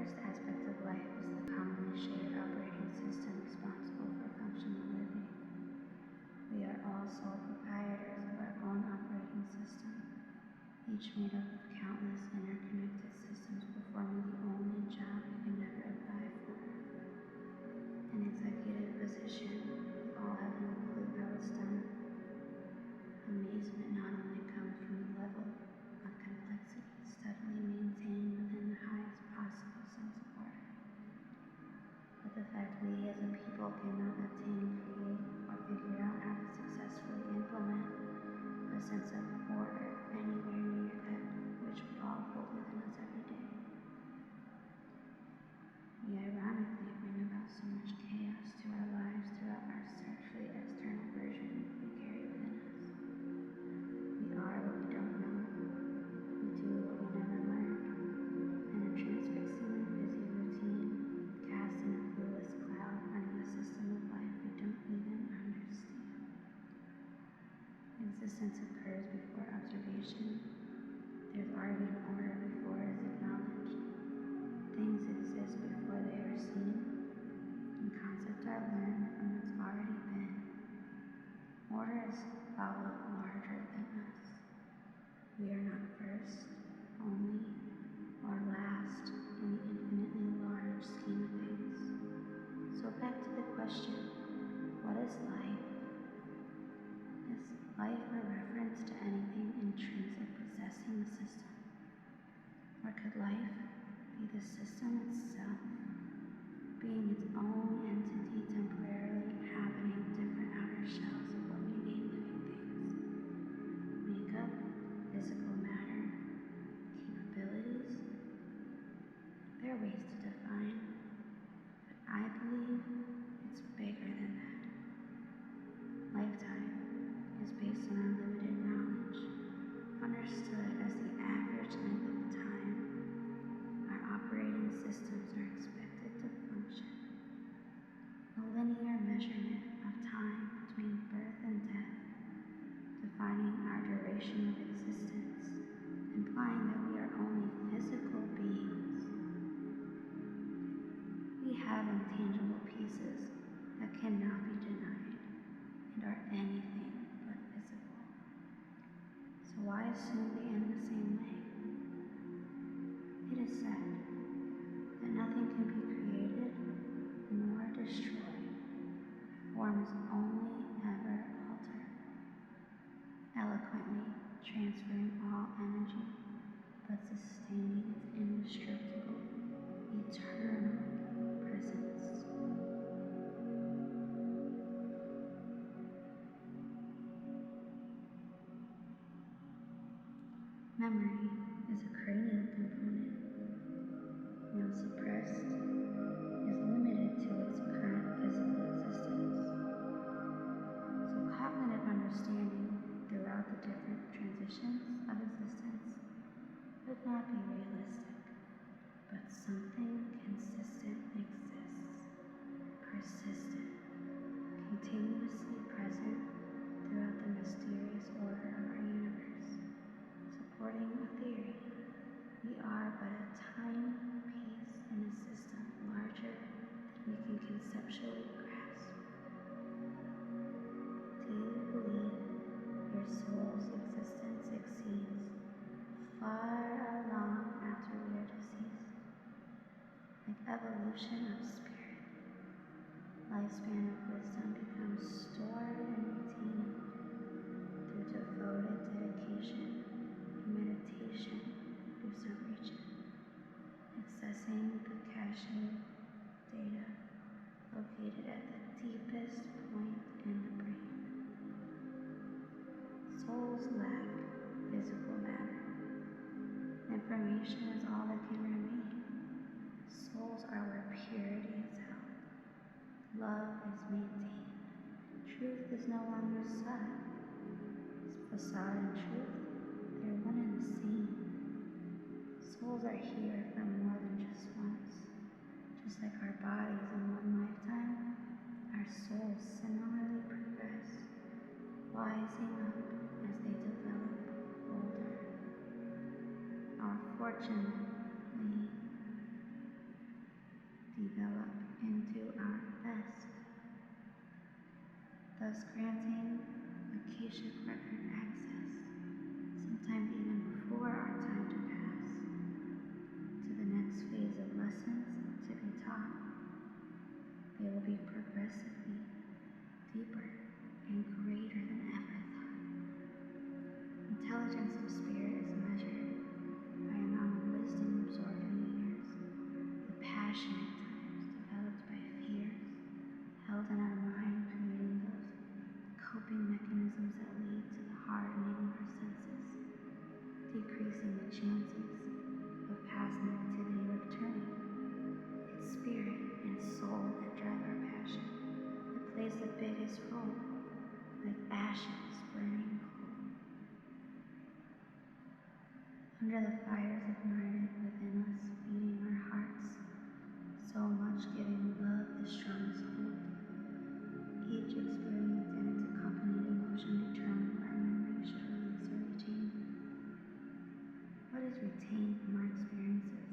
first aspect of life is the commonly shared operating system responsible for functional living. We are all sole proprietors of our own operating system, each made up of countless interconnected systems performing the only job we can never apply for. An executive position, we all have no clue how it's done. Amazement not only comes from the level of complexity steadily maintained within the highest possible sense of order, but the fact we as a people cannot obtain, create, or figure out how to successfully implement a sense of order anywhere near that which we all hold within us every day. We ironically bring about so much chaos to our lives throughout our search for the external version we carry within us. We are what we don't know. We do what we never learned. And a transfixingly busy routine, cast in a clueless cloud, running a system of life we don't even understand. Existence occurs before observation. There's already an order before it is acknowledged. Things exist before they are seen, and concepts are learned from what's already been. Order is followed larger than us. We are not first, only, or last in the infinitely large scheme of things. So back to the question, what is life? Is life a reference to anything intrinsic possessing the system? Or could life be the system itself, being its own entity temporarily inhabiting different outer shells of what we name living things? Makeup, physical matter, capabilities? There are ways to define, but I believe it's bigger than that. Lifetime is based on unlimited knowledge, understood as the average length of time our operating systems are expected to function. A linear measurement of time between birth and death, defining our duration of existence, implying that we are only physical beings. We have intangible pieces that cannot be denied and are anything but visible. So why assume they end the same way? It is said that nothing can be created nor destroyed. Form is only ever altered, eloquently transferring all energy, but sustaining its indestructible, eternal presence. Memory is a cranial component. When suppressed, is limited to its current physical existence. So cognitive understanding throughout the different transitions of existence would not be realistic, but something consistent exists, persistent, continuously present throughout the mysterious order of our universe, supporting a theory. We are but a tiny piece in a system larger than we can conceptually grasp. Do you believe your soul's existence exceeds far along after we are deceased? Like evolution of spirit, lifespan of wisdom becomes stored and retained through devoted dedication and meditation through some region, accessing the cache data located at the deepest point in the brain. Souls lack physical matter. Information is all that can remain. Souls are where purity is held. Love is maintained. Truth is no longer sought. Facade and truth, they're one and the same. Souls are here for more than just once. Just like our bodies in one lifetime, our souls similarly progress, rising up as they develop older. Unfortunately, develop into our best, thus granting Akashic record access, sometimes even before our time to pass, to the next phase of lessons to be taught. They will be progressively deeper and greater than ever thought. Intelligence of spirit is measured by amount of wisdom absorbed in the years, the passionate times developed by fears held in our mind, creating those coping mechanisms that lead to the hardening of our senses, decreasing the chances of past negativity returning. It's spirit and soul that drive our passion, that plays the biggest role, like ashes burning coal. Under the fires ignited within us, beating our hearts, so much giving love the strongest hold. Each experience and its accompanied emotion determine what our memory should release or retain. What is retained from our experiences?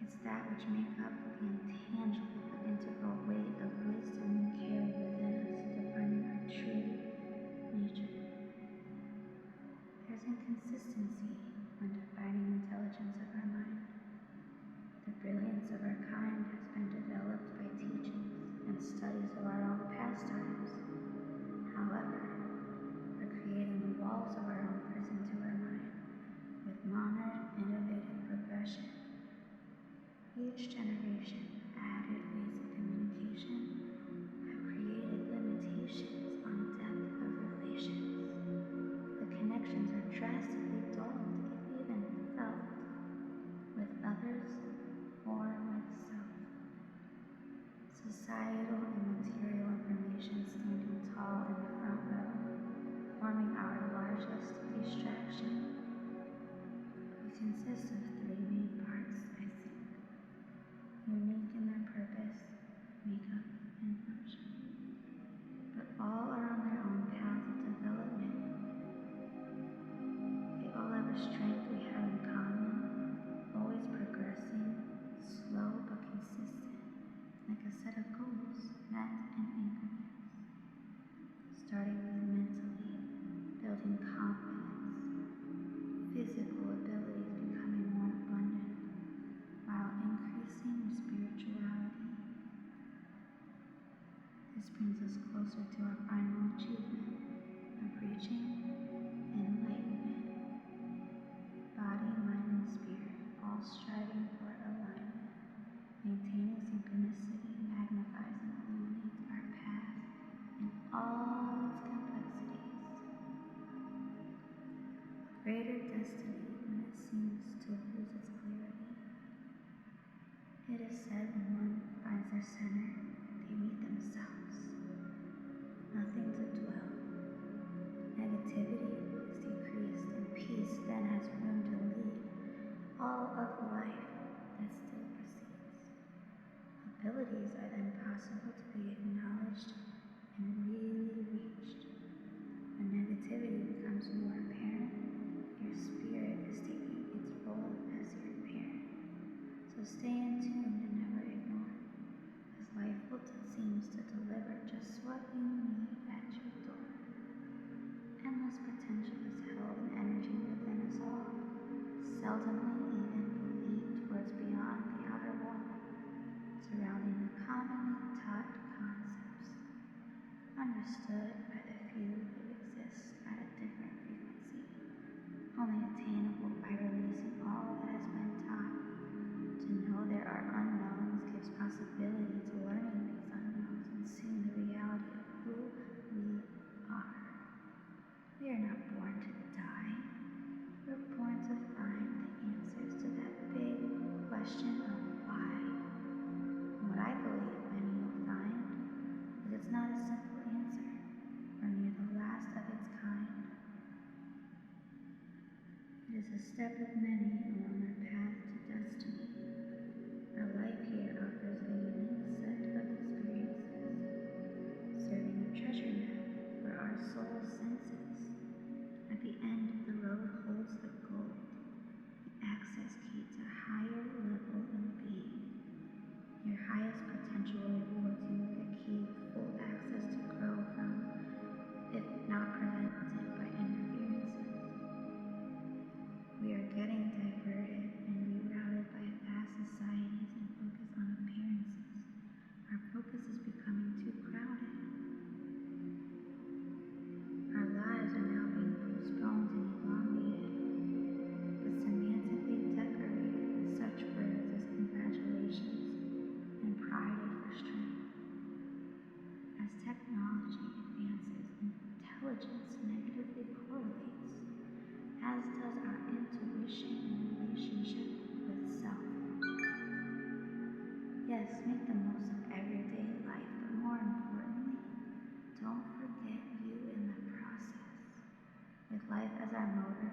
It's that which make up the intangible but integral weight of wisdom we carry within us, defining our true nature. There's inconsistency when defining intelligence of our mind. The brilliance of our kind has been developed by teachings and studies of our own pastimes. However, we're creating the walls of our own prison to our mind with monitored, innovative progression. Each generation added ways of communication have created limitations on depth of relations. The connections are drastically dulled, if even felt, with others or with self. Societal and material information standing tall in the front row, forming our largest distraction. We consist of three main parts, I think, unique in their purpose, makeup, and function, but all are on their own path of development. They all have a strength we have in common, always progressing, slow but consistent, like a set of goals met in increments. Starting with mentally, building confidence, physical abilities becoming more abundant, while increasing spirituality. This brings us closer to our final achievement of reaching enlightenment. Body, mind, and spirit all striving for alignment. Maintaining synchronicity magnifies and illuminates our path in all its complexities. Greater destiny when it seems to lose its clarity. It is said when one finds their center, they meet themselves. Nothing to dwell. Negativity is decreased and peace then has room to lead all of life that still proceeds. Abilities are then possible to be acknowledged and really reached. When negativity becomes more apparent, your spirit is taking its role as your parent. So stay in tune and never ignore, as life will seems to deliver just what you need at your door. Endless potential is held in energy within us all, seldomly even believed towards beyond the outer wall, surrounding the commonly taught concepts, understood by the few who exist at a different frequency, only attainable by releasing all that has been taught. To know there are unknowns gives possibility to learning these unknowns and seeing the reality of who we are. We are not born to die. We're born to find the answers to that big question of why. And what I believe many will find is it's not a simple answer, or near the last of its kind. It is a step of many along our path to destiny. Our life here offers a unique set of experiences, serving a treasure map for our soul senses. At the end, the road holds the gold, the access key to a higher level of being. getting diverted and rerouted by fast societies and focus on appearances. Our focus is becoming too crowded. Our lives are now being postponed and elongated, but semantically decorated with such words as congratulations and prided for strength. As technology advances, intelligence negatively correlates, as does our intuition and relationship with self. Yes, make the most of everyday life, but more importantly, don't forget you in the process. With life as our motor,